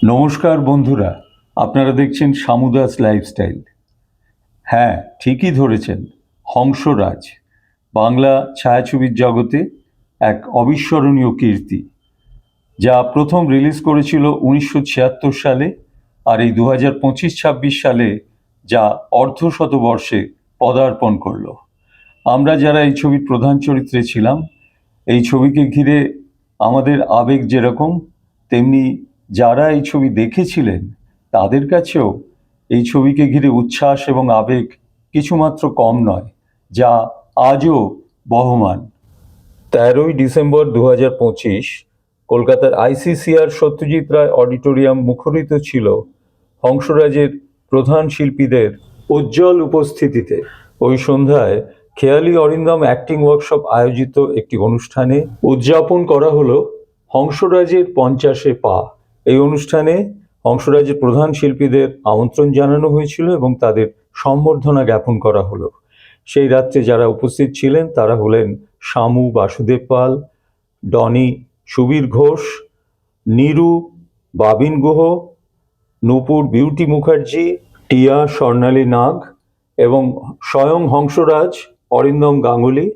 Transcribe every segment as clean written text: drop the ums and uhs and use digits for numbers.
নমস্কার বন্ধুরা, আপনারা দেখছেন শামুদাস লাইফস্টাইল। হ্যাঁ, ঠিকই ধরেছেন। হংসরাজ বাংলা ছায়াছবির জগতে এক অবিস্মরণীয় কীর্তি, যা প্রথম রিলিজ করেছিল 1976 সালে, আর এই 2025-26 সালে যা অর্ধশতবর্ষে পদার্পণ করল। আমরা যারা এই ছবির প্রধান চরিত্রে ছিলাম, এই ছবিকে ঘিরে আমাদের আবেগ যেরকম, তেমনি যারা এই ছবি দেখেছিলেন তাদের কাছেও এই ছবিকে ঘিরে উচ্ছ্বাস এবং আবেগ কিছুমাত্র কম নয়, যা আজও বহমান। 13ই ডিসেম্বর 2025 কলকাতার ICCR সত্যজিৎ রায় অডিটোরিয়াম মুখরিত ছিল হংসরাজের প্রধান শিল্পীদের উজ্জ্বল উপস্থিতিতে। ওই সন্ধ্যায় খেয়ালি অরিন্দম অ্যাক্টিং ওয়ার্কশপ আয়োজিত একটি অনুষ্ঠানে উদযাপন করা হলো হংসরাজের 50-এ পা। এই অনুষ্ঠানে হংসরাজের প্রধান শিল্পীদের আমন্ত্রণ জানানো হয়েছিল এবং তাদের সম্বর্ধনা জ্ঞাপন করা হলো। সেই রাত্রে যারা উপস্থিত ছিলেন তারা হলেন শামু বাসুদেব পাল, ডনি সুবীর ঘোষ, নীরু বাবিন গুহ, নূপুর বিউটি মুখার্জি, টিয়া স্বর্ণালী নাগ এবং স্বয়ং হংসরাজ অরিন্দম গাঙ্গুলি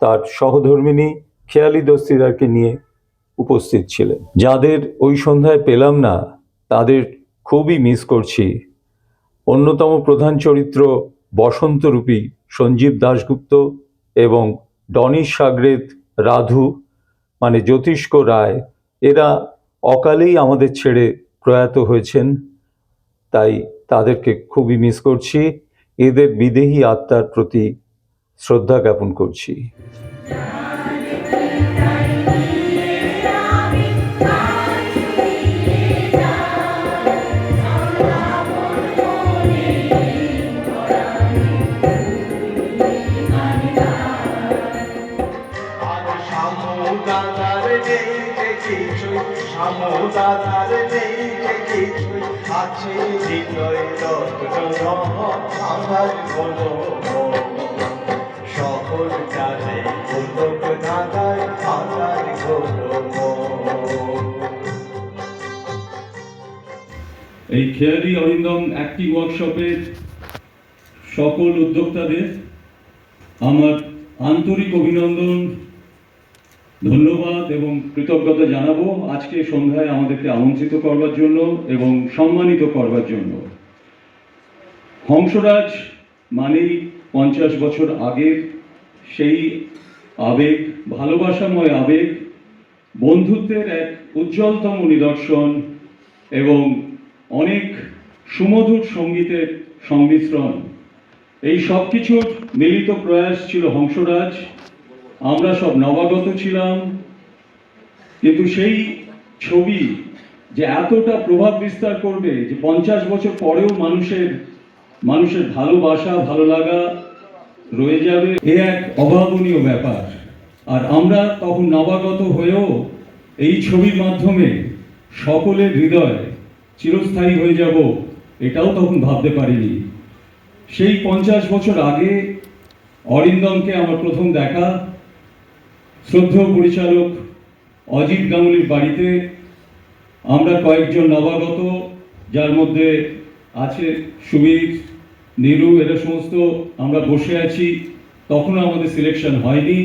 তার সহধর্মিণী খেয়ালি দস্তিদারকে নিয়ে উপস্থিত ছিলেন। যাদের ওই সন্ধ্যায় পেলাম না তাদের খুবই মিস করছি। অন্যতম প্রধান চরিত্র বসন্তরূপী সঞ্জীব দাশগুপ্ত এবং ডনির সাগরেদ রাধু মানে জ্যোতিষ্ক রায়, এরা অকালেই আমাদের ছেড়ে প্রয়াত হয়েছেন। তাই তাদেরকে খুবই মিস করছি। এদের বিদেহী আত্মার প্রতি শ্রদ্ধা জ্ঞাপন করছি। এই খেয়ালি অরিন্দম অ্যাক্টিং ওয়ার্কশপের সকল উদ্যোক্তাদের আমার আন্তরিক অভিনন্দন, ধন্যবাদ এবং কৃতজ্ঞতা জানাবো আজকে সন্ধ্যায় আমাদেরকে আমন্ত্রিত করবার জন্য এবং সম্মানিত করবার জন্য। হংসরাজ মানেই 50 বছর আগের সেই আবেগ, ভালোবাসাময় আবেগ, বন্ধুত্বের এক উজ্জ্বলতম নিদর্শন এবং অনেক সুমধুর সঙ্গীতের সংমিশ্রণ। এই সব কিছুর মিলিত প্রয়াস ছিল হংসরাজ। আমরা সব নবাগত ছিলাম, কিন্তু সেই ছবি যে এতটা প্রভাব বিস্তার করবে যে 50 বছর পরেও মানুষের ভালোবাসা, ভালো লাগা রয়ে যাবে, এ এক অভাবনীয় ব্যাপার। আর আমরা তখন নবাগত হয়েও এই ছবির মাধ্যমে সকলের হৃদয় চিরস্থায়ী হয়ে যাব, এটাও তখন ভাবতে পারিনি। সেই 50 বছর আগে অরিন্দমকে আমার প্রথম দেখা শ্রদ্ধেয় পরিচালক অজিত গাঙ্গুলির বাড়িতে। আমরা কয়েকজন নবাগত, যার মধ্যে আছে সুবীর, নীরু, এরা সমস্ত আমরা বসে আছি। তখনও আমাদের সিলেকশন হয়নি,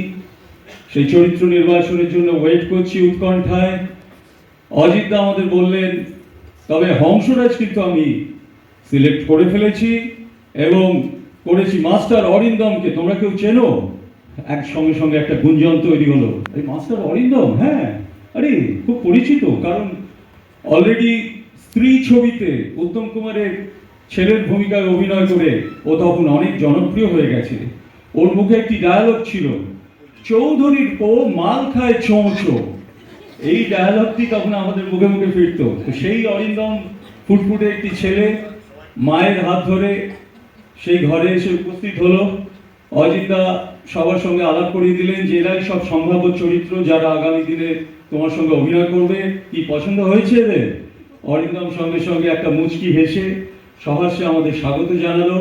সেই চরিত্র নির্বাচনের জন্য ওয়েট করছি উৎকণ্ঠায়। অজিতদা আমাদের বললেন, তবে হংসরাজ কিন্তু আমি সিলেক্ট করে ফেলেছি এবং করেছি মাস্টার অরিন্দমকে, তোমরা কেউ চেনো? সঙ্গে সঙ্গে একটা গুঞ্জন তৈরি হলো, এই মাস্টার অরিন্দম, হ্যাঁ আরে খুব পরিচিত, কারণ অলরেডি স্ত্রী ছবিতে উত্তম কুমারের ছেলের ভূমিকায় অভিনয় করে ও তখন অনেক জনপ্রিয় হয়ে গেছে। ওর মুখে একটি ডায়ালগ ছিল, চৌধুরীর পো মাল খায় চোঁচো। এই ডায়ালগটি তখন আমাদের মুখে মুখে ফিরত। তো সেই অরিন্দম ফুটফুটে একটি ছেলে মায়ের হাত ধরে সেই ঘরে এসে উপস্থিত হলো। অজিতদা সবার সঙ্গে আলাপ করিয়ে দিলেন যে এরাই সব সম্ভাব্য চরিত্র যারা আগামী দিনে তোমার সঙ্গে অভিনয় করবে, কি পছন্দ হয়েছে এদের? অরিন্দম সঙ্গে সঙ্গে একটা মুচকি হেসে সহর্ষে আমাদের স্বাগত জানালো।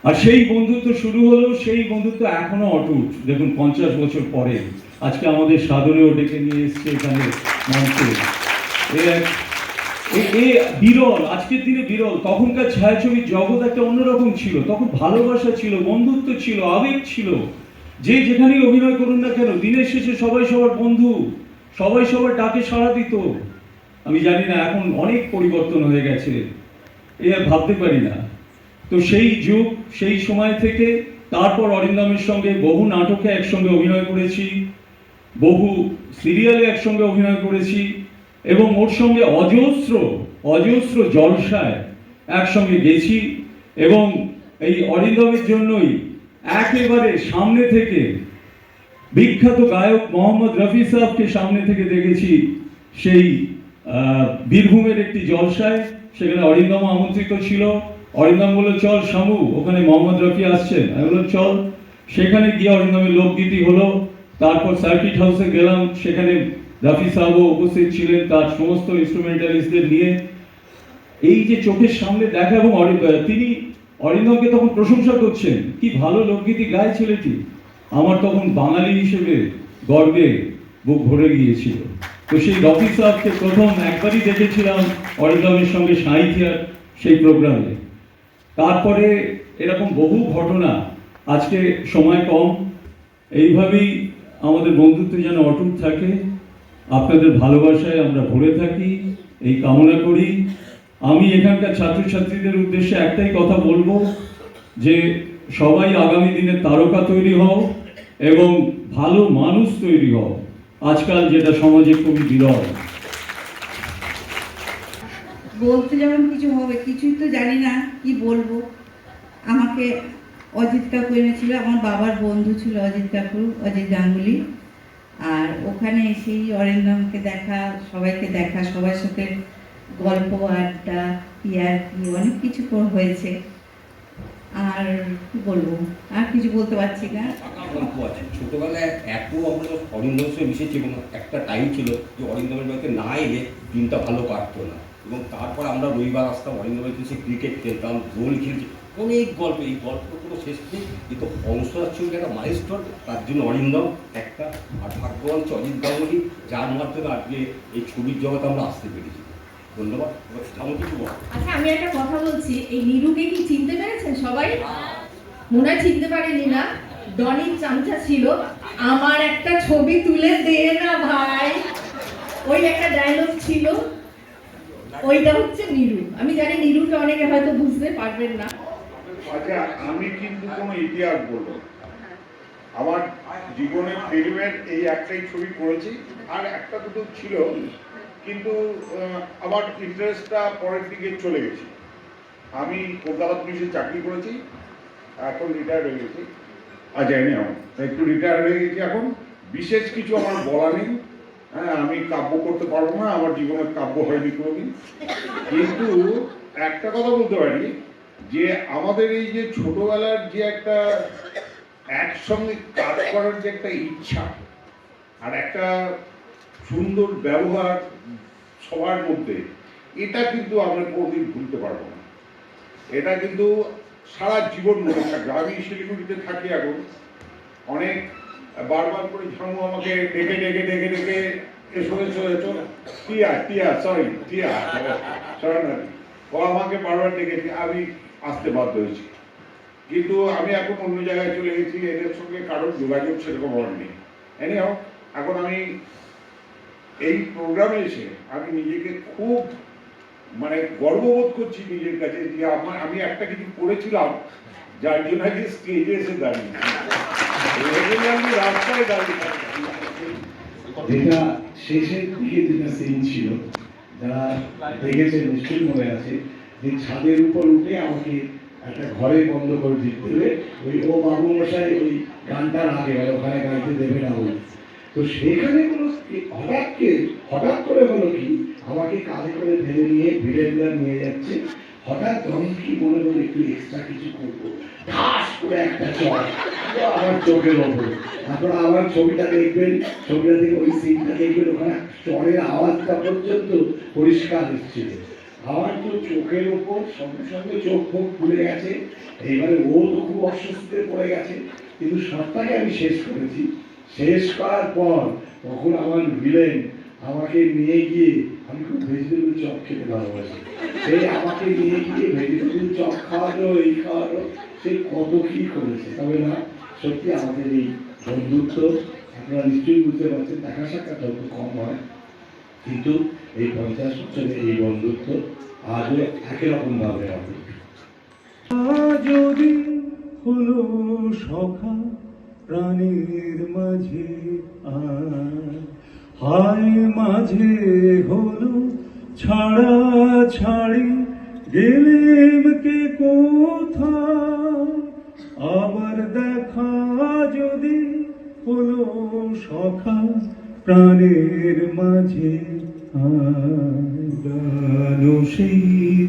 আর সেই বন্ধুত্ব শুরু হলো, সেই বন্ধুত্ব এখনো অটুট। দেখুন 50 বছর পরে আজকে আমাদের সাদরেও ডেকে নিয়ে এসছে এখানে মঞ্চে। এ এক এ বিরল, আজকের দিনে বিরল। তখনকার ছায়াছবির জগৎ একটা অন্যরকম ছিল, তখন ভালোবাসা ছিল, বন্ধুত্ব ছিল, আবেগ ছিল। যে যেখানেই অভিনয় করুন না কেন, দিনের শেষে সবাই সবার বন্ধু, সবাই সবার ডাকে সাড়া দিত। আমি জানি না এখন অনেক পরিবর্তন হয়ে গেছে, এ আর ভাবতে পারি না। তো সেই যুগ, সেই সময় থেকে তারপর অরিন্দমের সঙ্গে বহু নাটকে একসঙ্গে অভিনয় করেছি, বহু সিরিয়ালে একসঙ্গে অভিনয় করেছি, এবং ওর সঙ্গে অজস্র অজস্র জলসায় একসঙ্গে গেছি। এবং এই অরিন্দমের জন্যই একেবারে সামনে থেকে বিখ্যাত গায়ক মোহাম্মদ রফি সাহেবকে সামনে থেকে দেখেছি সেই বীরভূমের একটি জলসায়। সেখানে অরিন্দম আমন্ত্রিত ছিল। অরিন্দম বলল, চল শামু, ওখানে মোহাম্মদ রফি আসছেন। আমি বললাম চল। সেখানে গিয়ে অরিন্দমের লোকগীতি হলো। তারপর সার্কিট হাউসে গেলাম, সেখানে রফি সাহেবও উপস্থিত ছিলেন তার সমস্ত ইনস্ট্রুমেন্টালিস্টদের নিয়ে। এই যে চোখের সামনে দেখা, এবং তিনি অরিন্দমকে তখন প্রশংসা করছেন, কি ভালো লোকগীতি গায় ছেলেটি। আমার তখন বাঙালি হিসেবে গর্বে বুক ভরে গিয়েছিল। তো সেই রফি সাহেবকে প্রথম একবারই দেখেছিলাম অরিন্দমের সঙ্গে সাঁইথিয়ার সেই প্রোগ্রামে। তারপরে এরকম বহু ঘটনা। আজকে সময় কম, এইভাবেই আমাদের বন্ধুত্ব যেন অটুট থাকে, আপনাদের ভালোবাসায় আমরা ভরে থাকি, এই কামনা করি। আমি এখানকার ছাত্রছাত্রীদের উদ্দেশ্যে একটাই কথা বলবো, যে সবাই আগামী দিনে তারকা তৈরি হও এবং ভালো মানুষ তৈরি হও, আজকাল যেটা সমাজে খুবই বিরল। বলতে যেমন কিছু হবে, কিছুই তো জানি না কি বলবো। আমাকে অজিত কাকু এনেছিল, আমার বাবার বন্ধু ছিল অজিত কাকু, অজিত গাঙ্গুলি। আর ওখানে এসেই অরিন্দমকে দেখা, সবাইকে দেখা, সবার সাথে গল্প আড্ডা ইয়ার্কি অনেক কিছু হয়েছে। আর কি বলবো, আর কিছু বলতে পারছি না। গল্প আছে ছোটবেলায় এত আমরা অরিন্দমের সঙ্গে মিশেছি, এবং একটা টাইম ছিল যে অরিন্দমের বাড়িতে না এলে দিনটা ভালো কাটতো না। এবং তারপর আমরা রবিবার আসতাম, অরিন্দমের এসে ক্রিকেট খেলতাম, গোল খেলছি, অনেক গল্প। এই গল্পের কোনো শেষ নেই। কিন্তু হংসরাজ ছবির একটা মাইলস্টোন, তার জন্য অরিন্দম একটা। আর ভাগ্যবান হচ্ছে অজিত গাঙ্গুলি, যার মাধ্যমে আজকে এই ছবির জগতে আমরা আসতে পেরেছি। ধন্যবাদ। এবার কিছু বল। আচ্ছা, আমি একটা কথা বলছি, এই নীরুকে কি চিনতে পেরেছেন সবাই? মনে হয় চিনতে পারেনি না। ডনির চামচা ছিল, আমার একটা ছবি তুলে দে না ভাই, ওই একটা ডায়লগ ছিল, ওইটা হচ্ছে নীরু। আমি জানি নীরুকে অনেকে হয়তো বুঝতে পারবেন না। আচ্ছা, আমি কিন্তু কোনো ইতিহাস বলবো না। আমার জীবনে ফিল্মের এই একটাই ছবি করেছি, আর একটা দুটো ছিল, কিন্তু আমার ইন্টারেস্টটা পরের দিকে চলে গেছে। আমি কলকাতা পুলিশে চাকরি করেছি, এখন রিটায়ার হয়ে গেছি। যাইনি, আমার একটু রিটায়ার হয়ে গেছি এখন। বিশেষ কিছু আমার বলা নেই। হ্যাঁ, আমি কাব্য করতে পারবো না, আমার জীবনে কাব্য হয়নি কোনোদিন। কিন্তু একটা কথা বলতে পারি, যে আমাদের এই যে ছোটবেলার যে একটা একসঙ্গে কাজ করার যে একটা ইচ্ছা, আর একটা সুন্দর ব্যবহার সবার মধ্যে, এটা কিন্তু আমরা কোনোদিন ভুলতে পারবো না। এটা কিন্তু সারা জীবন মনে থাকবে। আমি শিলিগুড়িতে থাকি এখন, অনেক বারবার করে ঝামু আমাকে ডেকে ডেকে ডেকে ডেকে এসো এসো এসো, টিয়া ও আমাকে বারবার ডেকেছি, আমি আসতে বাধ্য হয়েছি। কিন্তু আমি এখন অন্য জায়গায় চলে গেছি, এদের সঙ্গে কারোর যোগাযোগ সেরকম হওয়ার নেই। এনিহাও, এখন আমি এই প্রোগ্রামে এসে আমি নিজেকে খুব গর্ববোধ করছি নিজের কাছে, যে আমি একটা কিছু করেছিলাম, যার জন্য আজকে স্টেজে এসে দাঁড়িয়ে, আমি রাস্তায় দাঁড়িয়ে। যেটা শেষের দিকে যেটা সিন ছিল, যারা দেখেছেন নিশ্চয়ই মনে আছে, যে ছাদের উপর উঠে আমাকে একটা ঘরে বন্ধ করে দিতে হবে, ওই ও বাবু মশাই ওই গানটার আগে ওখানে গাইতে দেবে না বলে। তো সেখানে কোনো হঠাৎ করে হলো কি, আমাকে কাঁধে করে ফেলে নিয়ে ভিলেনরা নিয়ে যাচ্ছে। হঠাৎ তখন কি মনে হলো একটু এক্সট্রা কিছু করবো, ঠাস করে একটা চড় আমার চোখের ওপরে। তারপর আমার ছবিটা দেখবেন, ছবিটা থেকে ওই সিনটা দেখবেন, ওখানে চড়ের আওয়াজটা পর্যন্ত পরিষ্কার এসেছিল। আমার তো চোখের ওপর সঙ্গে সঙ্গে চোখ মুখ খুলে গেছে। এইবারে ও তো খুব অস্বস্তিতে পড়ে গেছে, কিন্তু সবটাকে আমি শেষ করেছি। শেষ করার পর তখন আমার ভিলেন আমাকে নিয়ে গিয়ে, আমি খুব ভেজিটেবল চপ খেতে ভালোবাসি, সেই আমাকে নিয়ে গিয়ে ভেজিটেবল চপ খাওয়ানো, এই খাওয়ানো, সে কত কি করেছে। তবে না, সত্যি আমাদের এই বন্ধুত্ব আপনারা নিশ্চয়ই বুঝতে পারছেন, দেখা সাক্ষাৎ হয়তো কম হয়, কিন্তু এই 50 বছরের এই বন্ধুত্ব আজও একই রকম ভাবে হবে। যদি হলো সখা প্রাণের মাঝে হায় মাঝে হলো ছাড়া ছাড়ি গেলেম কে কোথায় আবার দেখা যদি হলো সখা প্রাণের মাঝে জানো সেই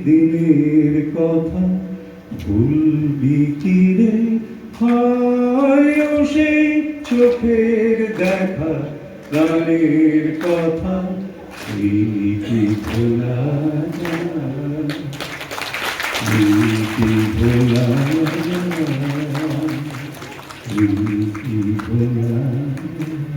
দিনের কথা ভুলবি কি রে হয় সেই চোখের দেখা প্রাণের কথা এই কি ভোলা যায়, এই কি ভোলা যায়, এই কি ভোলা যায়।